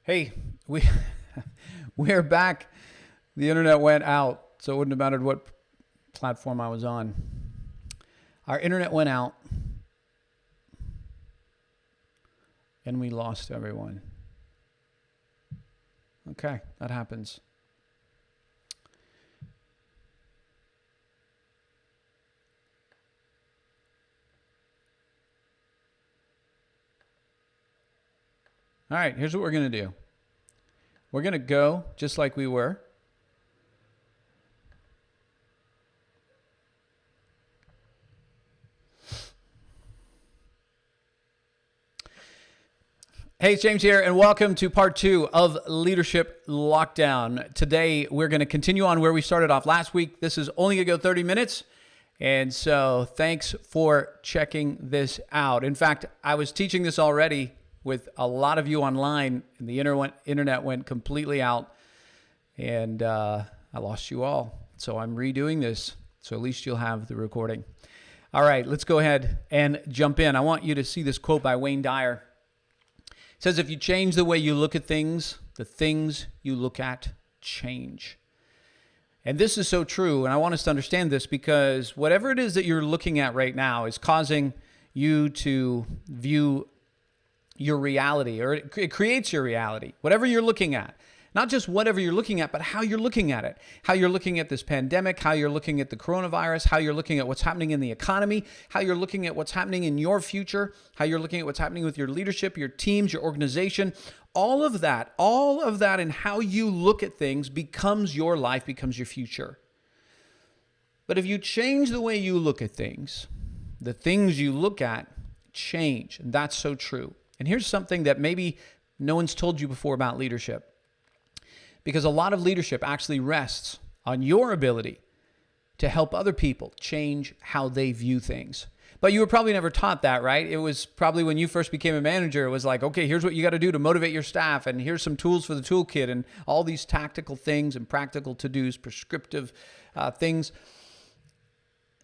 Hey, we we're back. The internet went out, so it wouldn't have mattered what platform I was on. Our internet went out, and we lost everyone. Okay, that happens. All right, here's what we're going to do. We're going to go just like we were. Hey, it's James here, and welcome to part 2 of Leadership Lockdown. Today, we're going to continue on where we started off last week. This is only going to go 30 minutes, and so thanks for checking this out. In fact, I was teaching this already with a lot of you online, and the internet went completely out, and I lost you all. So I'm redoing this, so at least you'll have the recording. All right, let's go ahead and jump in. I want you to see this quote by Wayne Dyer. It says, if you change the way you look at things, the things you look at change. And this is so true, and I want us to understand this because whatever it is that you're looking at right now is causing you to view your reality, or it creates your reality, whatever you're looking at. Not just whatever you're looking at, but how you're looking at it. How you're looking at this pandemic, how you're looking at the coronavirus, how you're looking at what's happening in the economy, how you're looking at what's happening in your future, how you're looking at what's happening with your leadership, your teams, your organization. All of that and how you look at things becomes your life, becomes your future. But if you change the way you look at things, the things you look at change. And that's so true. And here's something that maybe no one's told you before about leadership. Because a lot of leadership actually rests on your ability to help other people change how they view things. But you were probably never taught that, right? It was probably when you first became a manager, it was like, okay, here's what you got to do to motivate your staff, and here's some tools for the toolkit, and all these tactical things and practical to-dos, prescriptive things.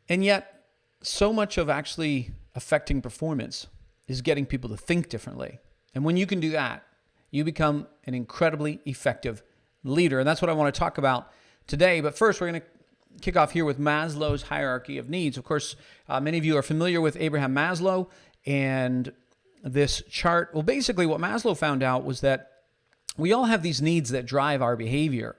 And yet, so much of actually affecting performance is getting people to think differently. And when you can do that, you become an incredibly effective leader. And that's what I want to talk about today. But first, we're going to kick off here with Maslow's hierarchy of needs. Of course, many of you are familiar with Abraham Maslow and this chart. Well, basically what Maslow found out was that we all have these needs that drive our behavior.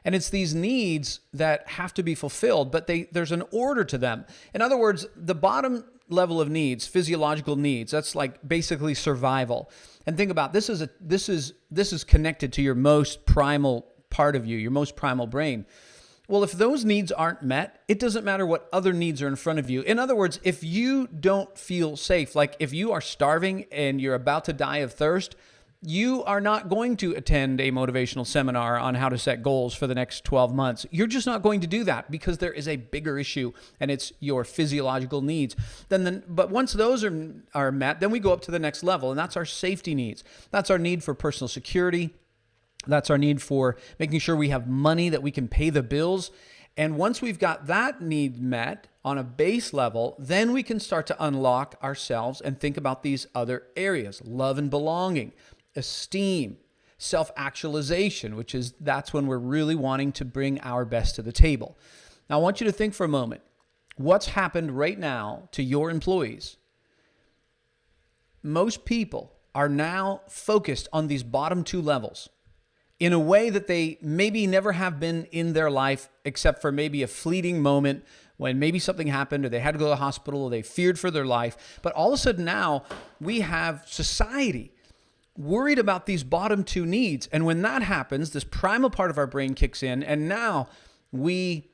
And it's these needs that have to be fulfilled, but there's an order to them. In other words, the bottom level of needs, physiological needs, that's like basically survival. And think about this is connected to your most primal part of you, your most primal brain. Well, if those needs aren't met, it doesn't matter what other needs are in front of you. In other words, if you don't feel safe, like if you are starving and you're about to die of thirst, you are not going to attend a motivational seminar on how to set goals for the next 12 months. You're just not going to do that because there is a bigger issue, and it's your physiological needs. But once those are met, then we go up to the next level, and that's our safety needs. That's our need for personal security. That's our need for making sure we have money that we can pay the bills. And once we've got that need met on a base level, then we can start to unlock ourselves and think about these other areas: love and belonging, esteem, self-actualization, that's when we're really wanting to bring our best to the table. Now, I want you to think for a moment, what's happened right now to your employees? Most people are now focused on these bottom two levels in a way that they maybe never have been in their life, except for maybe a fleeting moment when maybe something happened, or they had to go to the hospital, or they feared for their life. But all of a sudden now we have society worried about these bottom two needs. And when that happens, this primal part of our brain kicks in, and now we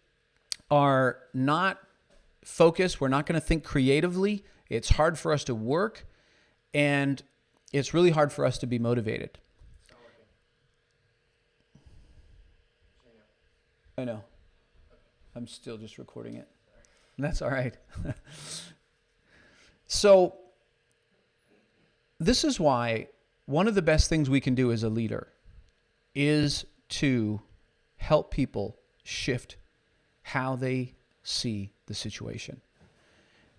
are not focused. We're not going to think creatively. It's hard for us to work, and it's really hard for us to be motivated. I know. I'm still just recording it. That's all right. So this is why one of the best things we can do as a leader is to help people shift how they see the situation.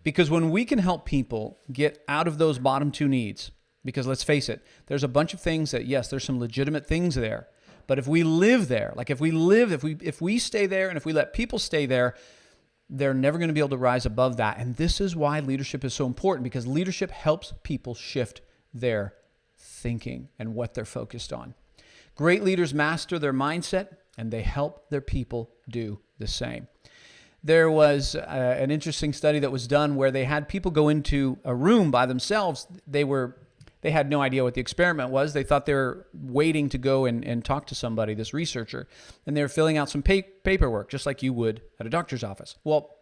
Because when we can help people get out of those bottom two needs, Because let's face it, there's a bunch of things that, yes, there's some legitimate things there. But if we live there, like if we stay there and if we let people stay there, they're never going to be able to rise above that. And this is why leadership is so important, because leadership helps people shift their thinking and what they're focused on. Great leaders master their mindset and they help their people do the same. There was an interesting study that was done where they had people go into a room by themselves. They had no idea what the experiment was. They thought they were waiting to go and talk to somebody, this researcher, and they were filling out some paperwork, just like you would at a doctor's office. Well,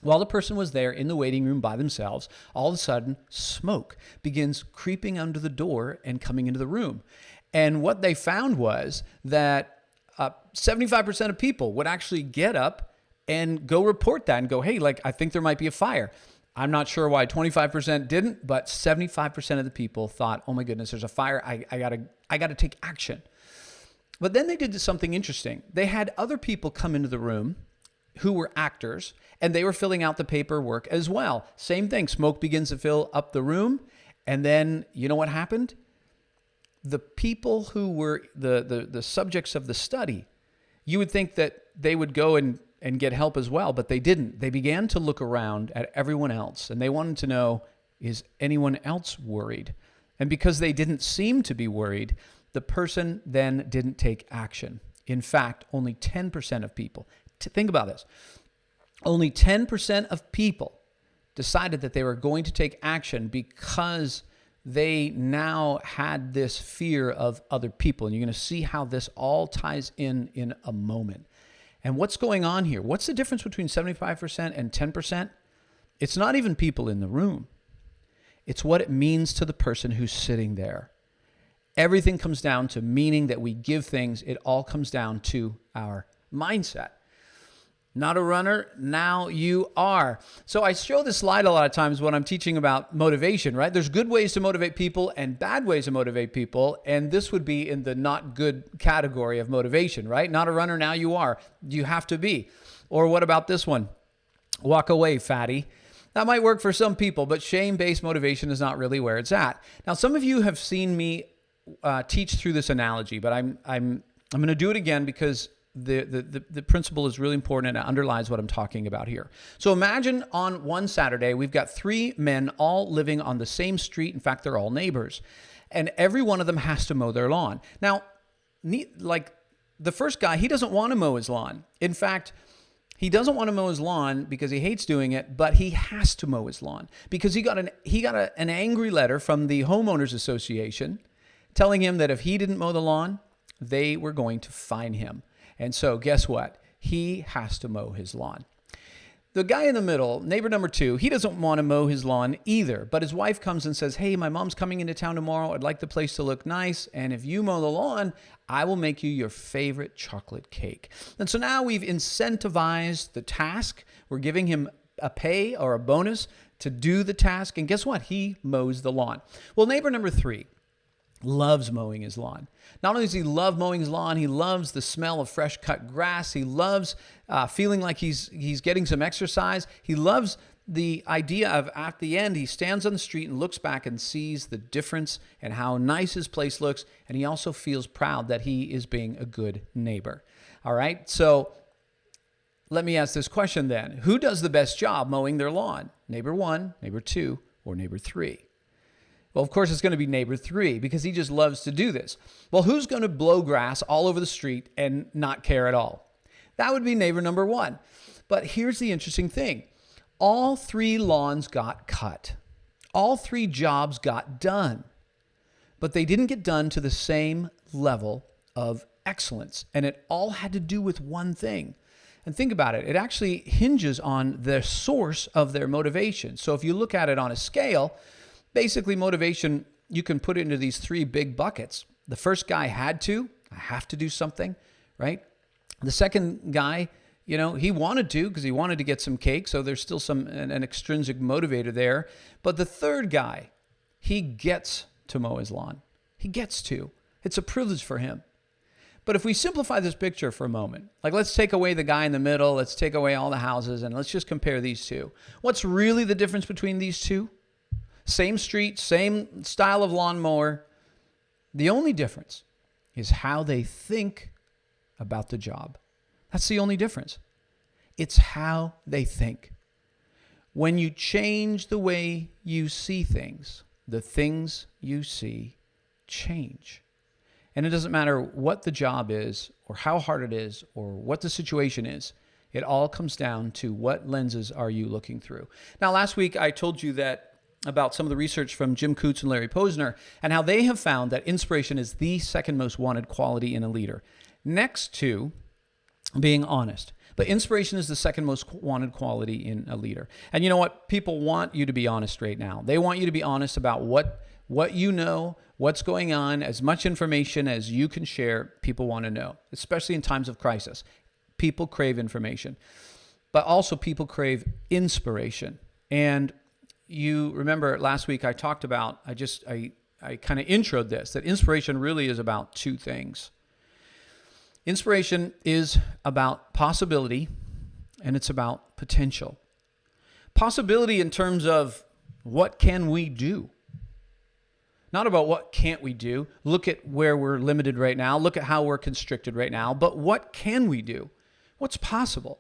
while the person was there in the waiting room by themselves, all of a sudden, smoke begins creeping under the door and coming into the room. And what they found was that 75% of people would actually get up and go report that and go, hey, like, I think there might be a fire. I'm not sure why 25% didn't, but 75% of the people thought, oh my goodness, there's a fire. I gotta take action. But then they did something interesting. They had other people come into the room who were actors, and they were filling out the paperwork as well. Same thing. Smoke begins to fill up the room. And then you know what happened? The people who were the subjects of the study, you would think that they would go and get help as well, but they didn't. They began to look around at everyone else, and they wanted to know, is anyone else worried? And because they didn't seem to be worried, the person then didn't take action. In fact, only 10% of people, think about this, only 10% of people decided that they were going to take action because they now had this fear of other people. And you're going to see how this all ties in a moment. And what's going on here? What's the difference between 75% and 10%? It's not even people in the room. It's what it means to the person who's sitting there. Everything comes down to meaning that we give things. It all comes down to our mindset. Not a runner, now you are. So I show this slide a lot of times when I'm teaching about motivation, right? There's good ways to motivate people and bad ways to motivate people. And this would be in the not good category of motivation, right? Not a runner, now you are. You have to be. Or what about this one? Walk away, fatty. That might work for some people, but shame-based motivation is not really where it's at. Now, some of you have seen me teach through this analogy, but I'm going to do it again because the principle is really important and it underlies what I'm talking about here. So imagine on one Saturday, we've got 3 men all living on the same street. In fact, they're all neighbors. And every one of them has to mow their lawn. Now, like the first guy, he doesn't want to mow his lawn. In fact, he doesn't want to mow his lawn because he hates doing it, but he has to mow his lawn because he got an angry letter from the homeowners association telling him that if he didn't mow the lawn, they were going to fine him. And so guess what? He has to mow his lawn. The guy in the middle, neighbor number 2, he doesn't want to mow his lawn either. But his wife comes and says, hey, my mom's coming into town tomorrow. I'd like the place to look nice. And if you mow the lawn, I will make you your favorite chocolate cake. And so now we've incentivized the task. We're giving him a pay or a bonus to do the task. And guess what? He mows the lawn. Well, neighbor number 3 loves mowing his lawn. Not only does he love mowing his lawn, he loves the smell of fresh cut grass. He loves feeling like he's getting some exercise. He loves the idea of at the end, he stands on the street and looks back and sees the difference and how nice his place looks. And he also feels proud that he is being a good neighbor. All right. So let me ask this question then. Who does the best job mowing their lawn? Neighbor 1, neighbor 2, or neighbor 3? Well, of course, it's going to be neighbor 3 because he just loves to do this. Well, who's going to blow grass all over the street and not care at all? That would be neighbor number 1. But here's the interesting thing. All 3 lawns got cut. All 3 jobs got done. But they didn't get done to the same level of excellence. And it all had to do with one thing. And think about it. It actually hinges on the source of their motivation. So if you look at it on a scale, basically, motivation, you can put it into these 3 big buckets. The first guy I have to do something, right? The second guy, he wanted to because he wanted to get some cake. So there's still an extrinsic motivator there. But the third guy, he gets to mow his lawn. He gets to. It's a privilege for him. But if we simplify this picture for a moment, like let's take away the guy in the middle, let's take away all the houses, and let's just compare these 2. What's really the difference between these 2? same street, same style of lawnmower. The only difference is how they think about the job. That's the only difference. It's how they think. When you change the way you see things, the things you see change. And it doesn't matter what the job is or how hard it is or what the situation is. It all comes down to what lenses are you looking through. Now, last week I told you that about some of the research from Jim Coots and Larry Posner and how they have found that inspiration is the second most wanted quality in a leader, next to being honest. But inspiration is the second most wanted quality in a leader. And you know what? People want you to be honest right now. They want you to be honest about what you know, what's going on, as much information as you can share. People want to know, especially in times of crisis. People crave information, but also people crave inspiration. And you remember last week I talked about, I kind of introed this, that inspiration really is about two things. Inspiration is about possibility, and it's about potential. Possibility in terms of what can we do? Not about what can't we do. Look at where we're limited right now. Look at how we're constricted right now. But what can we do? What's possible?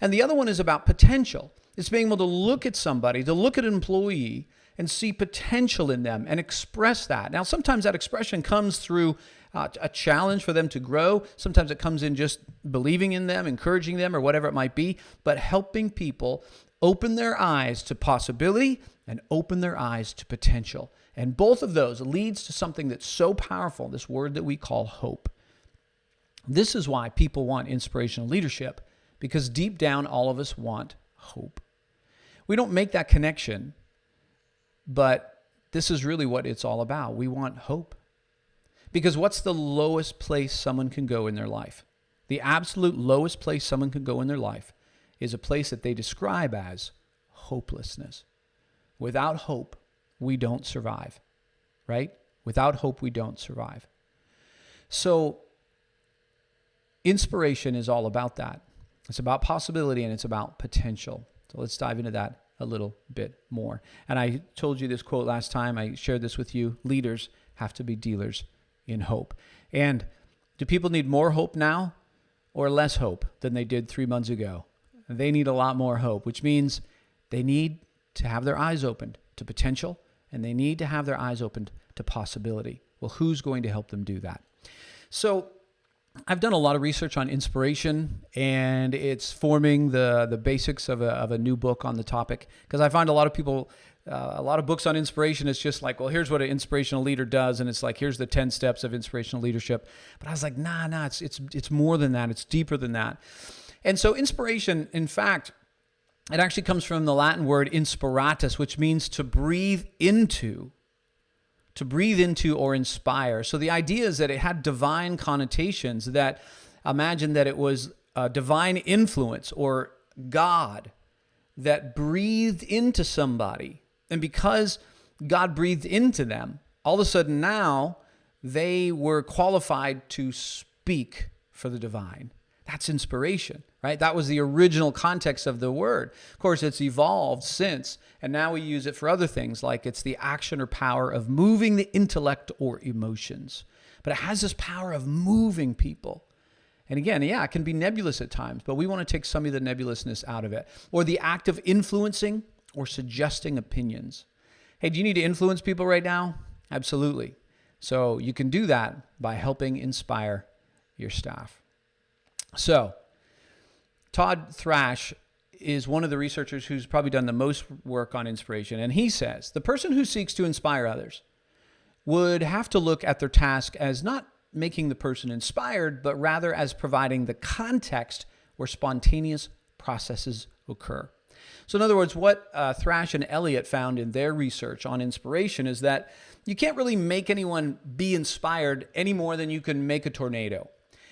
And the other one is about potential. It's being able to look at somebody, to look at an employee and see potential in them and express that. Now, sometimes that expression comes through a challenge for them to grow. Sometimes it comes in just believing in them, encouraging them, or whatever it might be, but helping people open their eyes to possibility and open their eyes to potential. And both of those leads to something that's so powerful, this word that we call hope. This is why people want inspirational leadership, because deep down, all of us want hope. We don't make that connection, but this is really what it's all about. We want hope. Because what's the lowest place someone can go in their life? The absolute lowest place someone can go in their life is a place that they describe as hopelessness. Without hope, we don't survive, right? Without hope, we don't survive. So inspiration is all about that. It's about possibility and it's about potential. So let's dive into that a little bit more. And I told you this quote last time. I shared this with you. Leaders have to be dealers in hope. And do people need more hope now or less hope than they did 3 months ago? They need a lot more hope, which means they need to have their eyes opened to potential and they need to have their eyes opened to possibility. Well, who's going to help them do that? So I've done a lot of research on inspiration, and it's forming the basics of a new book on the topic, because I find a lot of people, a lot of books on inspiration, it's just like, well, here's what an inspirational leader does, and it's like, here's the 10 steps of inspirational leadership. But I was like, nah, it's more than that. It's deeper than that. And so inspiration, in fact, it actually comes from the Latin word inspiratus, which means to breathe into or inspire. So the idea is that it had divine connotations, that imagine that it was a divine influence or God that breathed into somebody. And because God breathed into them, all of a sudden now they were qualified to speak for the divine. That's inspiration, right? That was the original context of the word. Of course, it's evolved since, and now we use it for other things, like it's the action or power of moving the intellect or emotions. But it has this power of moving people. And again, yeah, it can be nebulous at times, but we want to take some of the nebulousness out of it. Or the act of influencing or suggesting opinions. Hey, do you need to influence people right now? Absolutely. So you can do that by helping inspire your staff. So, Todd Thrash is one of the researchers who's probably done the most work on inspiration. And he says, the person who seeks to inspire others would have to look at their task as not making the person inspired, but rather as providing the context where spontaneous processes occur. So in other words, what Thrash and Elliott found in their research on inspiration is that you can't really make anyone be inspired any more than you can make a tornado.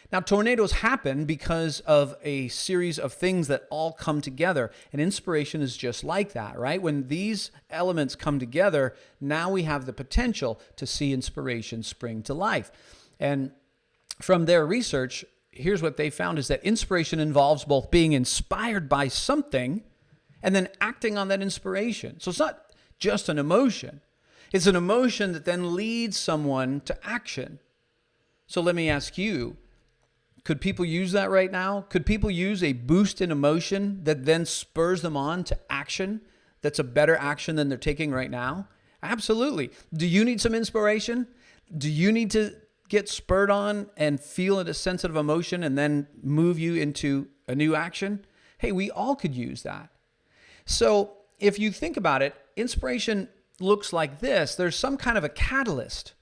Now, tornadoes happen because of a series of things that all come together, and inspiration is just like that, right? When these elements come together, now we have the potential to see inspiration spring to life. And from their research, here's what they found is that inspiration involves both being inspired by something and then acting on that inspiration. So it's not just an emotion. It's an emotion that then leads someone to action. So let me ask you, could people use that right now? Could people use a boost in emotion that then spurs them on to action that's a better action than they're taking right now? Absolutely. Do you need some inspiration? Do you need to get spurred on and feel a sense of emotion and then move you into a new action? Hey, we all could use that. So if you think about it, inspiration looks like this. There's some kind of a catalyst,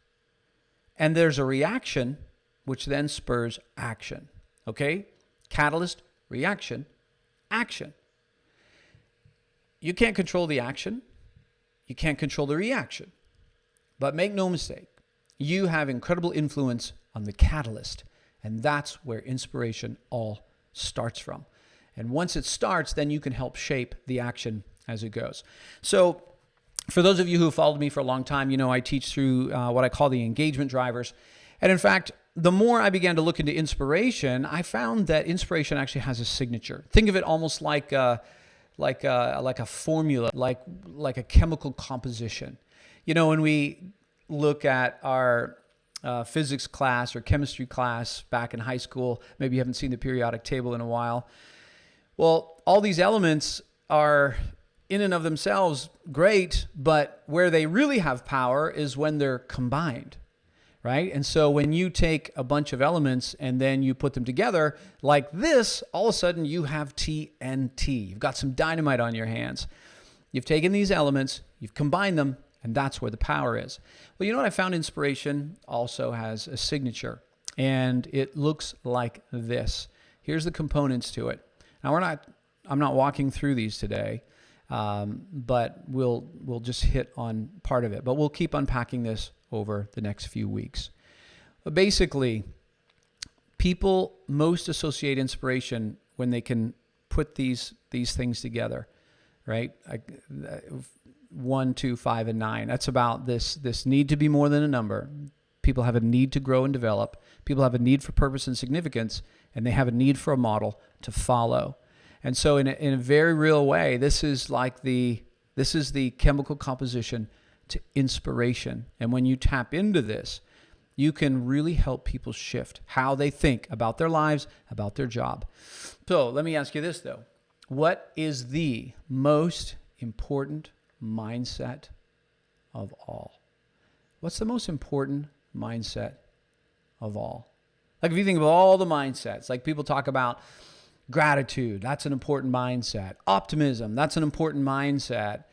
and there's a reaction, which then spurs action. Okay? Catalyst, reaction, action. You can't control the action. You can't control the reaction. But make no mistake, you have incredible influence on the catalyst, and that's where inspiration all starts from. And once it starts, then you can help shape the action as it goes. So for those of you who have followed me for a long time, you know I teach through what I call the engagement drivers. And in fact, the more I began to look into inspiration, I found that inspiration actually has a signature. Think of it almost like a formula, like a chemical composition. You know, when we look at our physics class or chemistry class back in high school, maybe you haven't seen the periodic table in a while. Well, all these elements are in and of themselves great, but where they really have power is when they're combined, right? And so when you take a bunch of elements and then you put them together like this, all of a sudden you have TNT. You've got some dynamite on your hands. You've taken these elements, you've combined them, and that's where the power is. Well, you know what I found? Inspiration also has a signature, and it looks like this. Here's the components to it. Now I'm not walking through these today, but we'll just hit on part of it. But we'll keep unpacking this over the next few weeks. But basically, people most associate inspiration when they can put these things together, right? 1, 2, 5, and 9. That's about this need to be more than a number. People have a need to grow and develop. People have a need for purpose and significance, and they have a need for a model to follow. And so in a very real way, this is the chemical composition to inspiration. And when you tap into this, you can really help people shift how they think about their lives, about their job. So let me ask you this, though. What is the most important mindset of all? What's the most important mindset of all? Like if you think of all the mindsets, like people talk about gratitude, that's an important mindset. Optimism, that's an important mindset.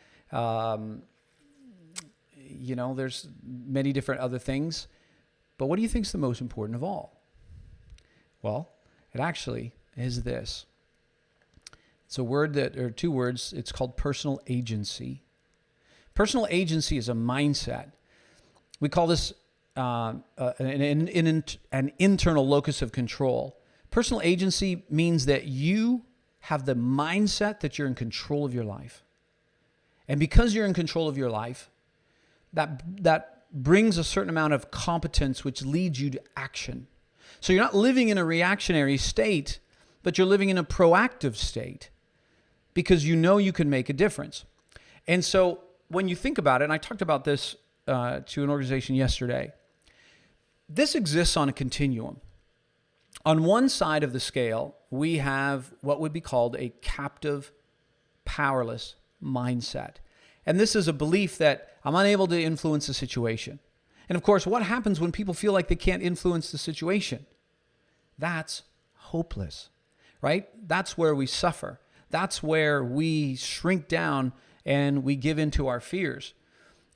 You know, there's many different other things. But what do you think is the most important of all? Well, it actually is this. It's a word or two words. It's called personal agency. Personal agency is a mindset. We call this an internal locus of control. Personal agency means that you have the mindset that you're in control of your life. And because you're in control of your life, that brings a certain amount of competence which leads you to action. So you're not living in a reactionary state, but you're living in a proactive state because you know you can make a difference. And so when you think about it, and I talked about this to an organization yesterday, this exists on a continuum. On one side of the scale, we have what would be called a captive, powerless mindset. And this is a belief that I'm unable to influence the situation. And of course, what happens when people feel like they can't influence the situation? That's hopeless, right? That's where we suffer. That's where we shrink down and we give in to our fears.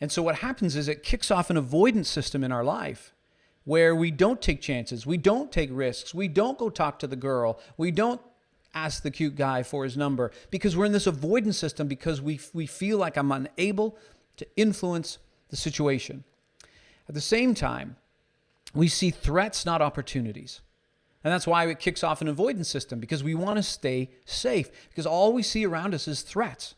And so what happens is it kicks off an avoidance system in our life where we don't take chances, we don't take risks, we don't go talk to the girl, we don't ask the cute guy for his number because we're in this avoidance system because we feel like I'm unable to influence the situation. At the same time, we see threats, not opportunities. And that's why it kicks off an avoidance system because we want to stay safe because all we see around us is threats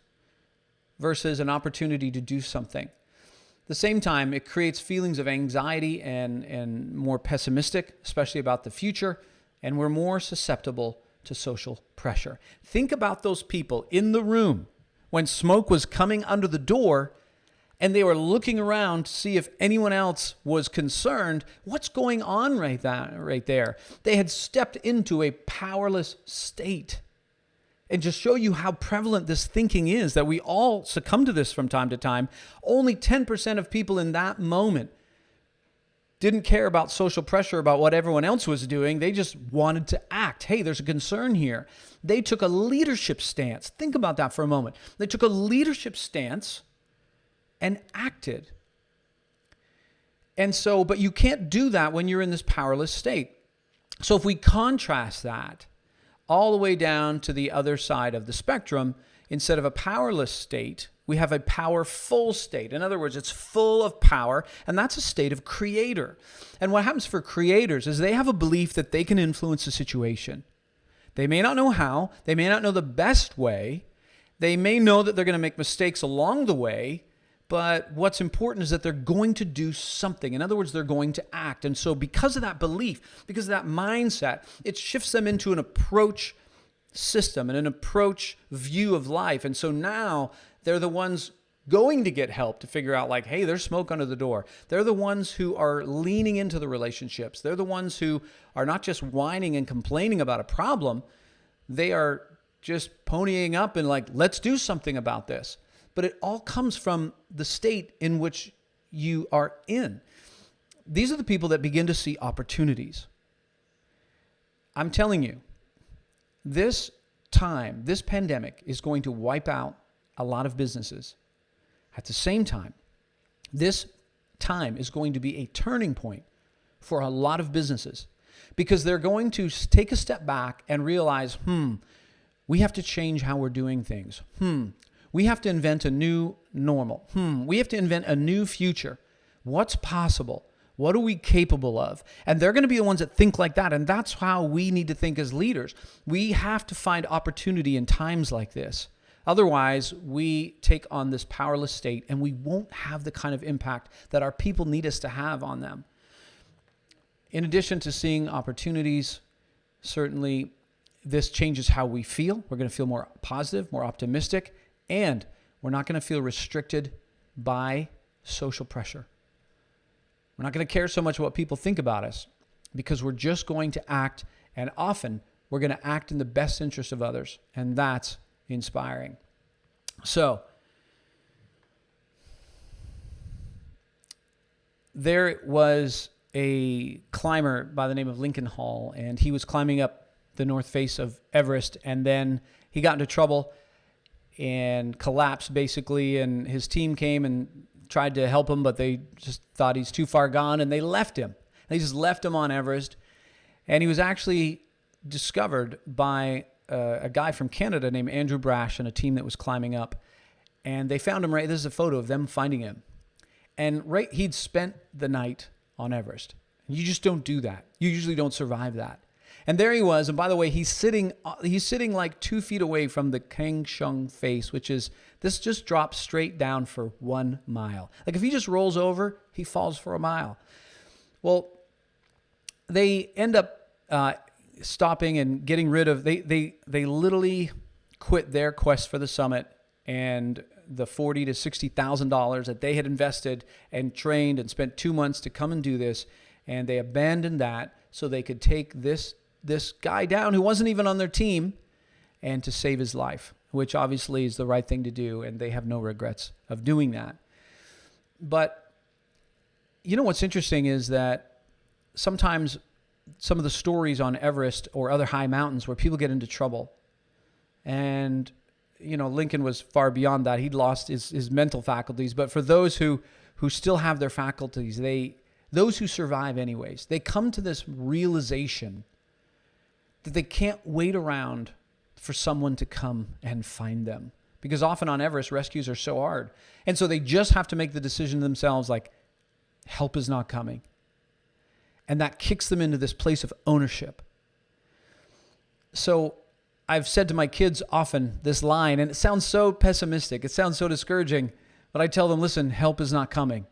versus an opportunity to do something. At the same time, it creates feelings of anxiety and more pessimistic, especially about the future, and we're more susceptible to social pressure. Think about those people in the room when smoke was coming under the door. and they were looking around to see if anyone else was concerned. What's going on right there? They had stepped into a powerless state. And just show you how prevalent this thinking is, that we all succumb to this from time to time. Only 10% of people in that moment didn't care about social pressure, about what everyone else was doing. They just wanted to act. Hey, there's a concern here. They took a leadership stance. Think about that for a moment. They took a leadership stance and acted. And so, but you can't do that when you're in this powerless state. So if we contrast that all the way down to the other side of the spectrum, instead of a powerless state, we have a powerful state. In other words, it's full of power, and that's a state of creator. And what happens for creators is they have a belief that they can influence the situation. They may not know how, they may not know the best way, they may know that they're going to make mistakes along the way, but what's important is that they're going to do something. In other words, they're going to act. And so because of that belief, because of that mindset, it shifts them into an approach system and an approach view of life. And so now they're the ones going to get help to figure out, like, hey, there's smoke under the door. They're the ones who are leaning into the relationships. They're the ones who are not just whining and complaining about a problem. They are just ponying up and like, let's do something about this. But it all comes from the state in which you are in. These are the people that begin to see opportunities. I'm telling you, this time, this pandemic is going to wipe out a lot of businesses. At the same time, this time is going to be a turning point for a lot of businesses, because they're going to take a step back and realize, we have to change how we're doing things. We have to invent a new normal. We have to invent a new future. What's possible? What are we capable of? And they're going to be the ones that think like that. And that's how we need to think as leaders. We have to find opportunity in times like this. Otherwise, we take on this powerless state and we won't have the kind of impact that our people need us to have on them. In addition to seeing opportunities, certainly this changes how we feel. We're going to feel more positive, more optimistic, and we're not going to feel restricted by social pressure. We're not going to care so much what people think about us, because we're just going to act, and often we're going to act in the best interest of others, and that's inspiring. So, there was a climber by the name of Lincoln Hall, and he was climbing up the north face of Everest, and then he got into trouble and collapsed basically, and his team came and tried to help him, but they just thought he's too far gone, and they left him. They just left him on Everest, and he was actually discovered by a guy from Canada named Andrew Brash and a team that was climbing up, and they found him right. This is a photo of them finding him, and he'd spent the night on Everest. You just don't do that. You usually don't survive that. And there he was. And by the way, he's sitting like 2 feet away from the Kang Shung face, which is, this just drops straight down for 1 mile. Like if he just rolls over, he falls for a mile. Well, they end up stopping and getting rid of, they literally quit their quest for the summit and the $40,000 to $60,000 that they had invested and trained and spent 2 months to come and do this. And they abandoned that so they could take this guy down who wasn't even on their team and to save his life, which obviously is the right thing to do. And they have no regrets of doing that. But you know what's interesting is that sometimes some of the stories on Everest or other high mountains where people get into trouble, and you know, Lincoln was far beyond that. He'd lost his mental faculties. But for those who still have their faculties, those who survive anyways, they come to this realization that they can't wait around for someone to come and find them. Because often on Everest, rescues are so hard. And so they just have to make the decision themselves, like, help is not coming. And that kicks them into this place of ownership. So I've said to my kids often this line, and it sounds so pessimistic, it sounds so discouraging, but I tell them, listen, help is not coming.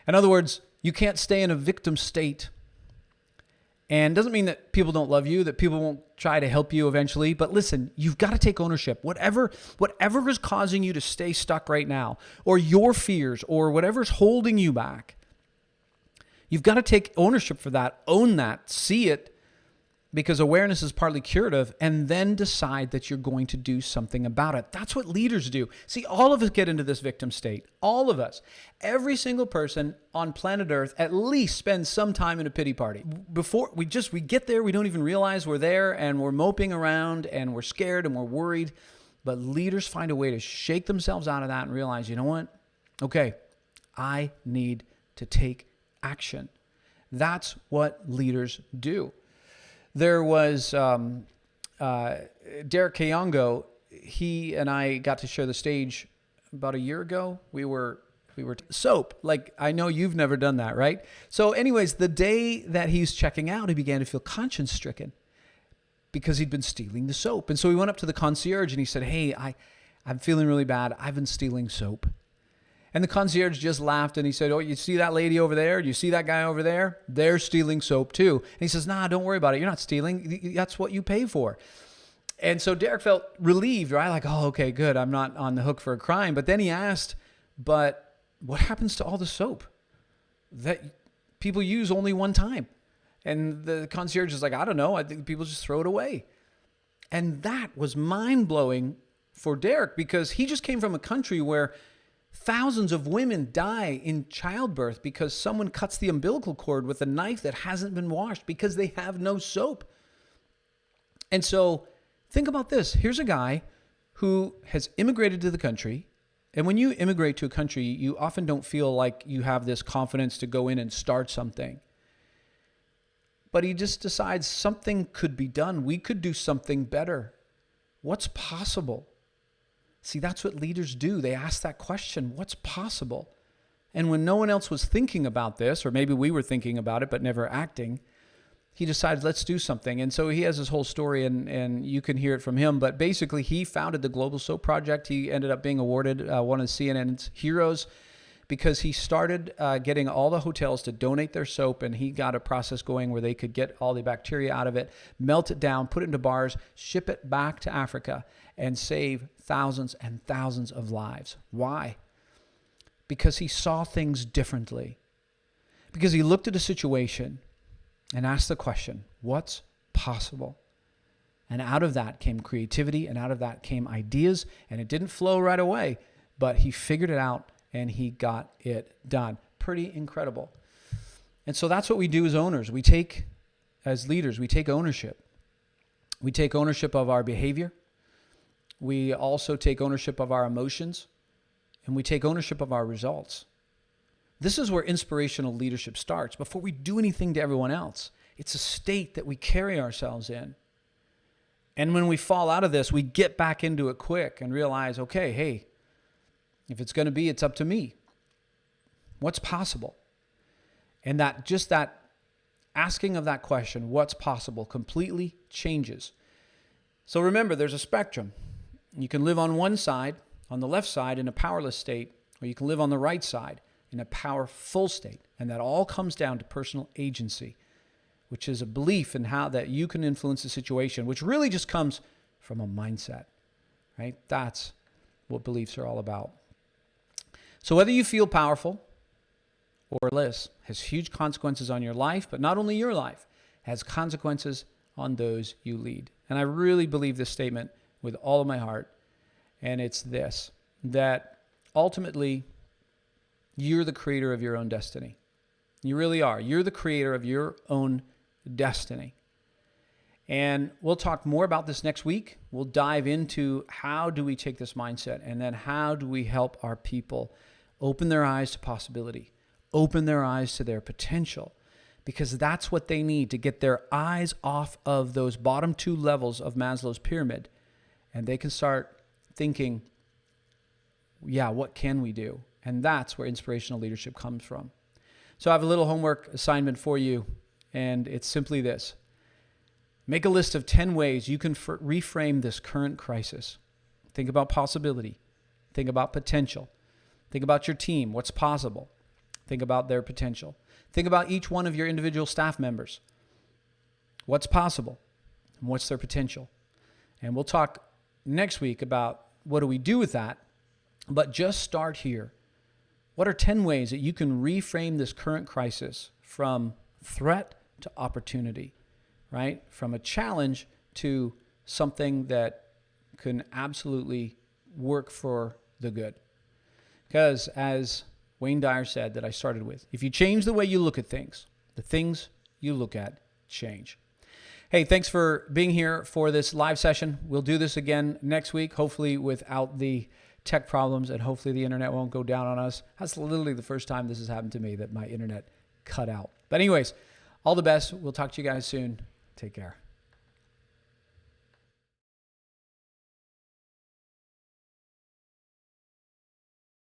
In other words, you can't stay in a victim state And doesn't mean that people don't love you, that people won't try to help you eventually. But listen, you've got to take ownership. Whatever is causing you to stay stuck right now, or your fears, or whatever's holding you back, you've got to take ownership for that, own that, see it, because awareness is partly curative, and then decide that you're going to do something about it. That's what leaders do. See, all of us get into this victim state. All of us. Every single person on planet Earth at least spends some time in a pity party. Before we get there, we don't even realize we're there, and we're moping around, and we're scared, and we're worried. But leaders find a way to shake themselves out of that and realize, you know what? Okay, I need to take action. That's what leaders do. There was Derek Kayongo. He and I got to share the stage about a year ago. We were soap. Like, I know you've never done that, right? So anyways, the day that he's checking out, he began to feel conscience stricken because he'd been stealing the soap. And so he went up to the concierge and he said, hey, I'm feeling really bad. I've been stealing soap. And the concierge just laughed and he said, oh, you see that lady over there? Do you see that guy over there? They're stealing soap too. And he says, nah, don't worry about it. You're not stealing. That's what you pay for. And so Derek felt relieved, right? Like, oh, okay, good. I'm not on the hook for a crime. But then he asked, but what happens to all the soap that people use only one time? And the concierge is like, I don't know. I think people just throw it away. And that was mind-blowing for Derek because he just came from a country where thousands of women die in childbirth because someone cuts the umbilical cord with a knife that hasn't been washed because they have no soap. And so think about this. Here's a guy who has immigrated to the country. And when you immigrate to a country, you often don't feel like you have this confidence to go in and start something. But he just decides something could be done. We could do something better. What's possible? See, that's what leaders do. They ask that question, what's possible? And when no one else was thinking about this, or maybe we were thinking about it but never acting, he decides, let's do something. And so he has this whole story, and you can hear it from him. But basically, he founded the Global Soap Project. He ended up being awarded one of CNN's heroes because he started getting all the hotels to donate their soap, and he got a process going where they could get all the bacteria out of it, melt it down, put it into bars, ship it back to Africa, and save thousands and thousands of lives. Why? Because he saw things differently. Because he looked at a situation and asked the question, what's possible? And out of that came creativity, and out of that came ideas, and it didn't flow right away, but he figured it out and he got it done. Pretty incredible. And so that's what we do as owners. As leaders, we take ownership. We take ownership of our behavior. We also take ownership of our emotions, and we take ownership of our results. This is where inspirational leadership starts. Before we do anything to everyone else, it's a state that we carry ourselves in. And when we fall out of this, we get back into it quick and realize, okay, hey, if it's going to be, it's up to me. What's possible? And that asking of that question, what's possible, completely changes. So remember, there's a spectrum. You can live on one side, on the left side, in a powerless state, or you can live on the right side in a powerful state. And that all comes down to personal agency, which is a belief in how that you can influence the situation, which really just comes from a mindset, right? That's what beliefs are all about. So whether you feel powerful or less has huge consequences on your life, but not only your life, has consequences on those you lead. And I really believe this statement with all of my heart. And it's this, that ultimately you're the creator of your own destiny. You really are. You're the creator of your own destiny. And we'll talk more about this next week. We'll dive into how do we take this mindset, and then how do we help our people open their eyes to possibility, open their eyes to their potential, because that's what they need to get their eyes off of those bottom two levels of Maslow's pyramid. And they can start thinking, yeah, what can we do? And that's where inspirational leadership comes from. So I have a little homework assignment for you, and it's simply this. Make a list of 10 ways you can reframe this current crisis. Think about possibility. Think about potential. Think about your team, what's possible. Think about their potential. Think about each one of your individual staff members. what's possible and what's their potential. And we'll talk next week about what do we do with that. But just start here. What are 10 ways that you can reframe this current crisis from threat to opportunity, right? From a challenge to something that can absolutely work for the good. Because as Wayne Dyer said that I started with, if you change the way you look at things, the things you look at change. Hey, thanks for being here for this live session. We'll do this again next week, hopefully without the tech problems, and hopefully the internet won't go down on us. That's literally the first time this has happened to me, that my internet cut out. But anyways, all the best. We'll talk to you guys soon. Take care.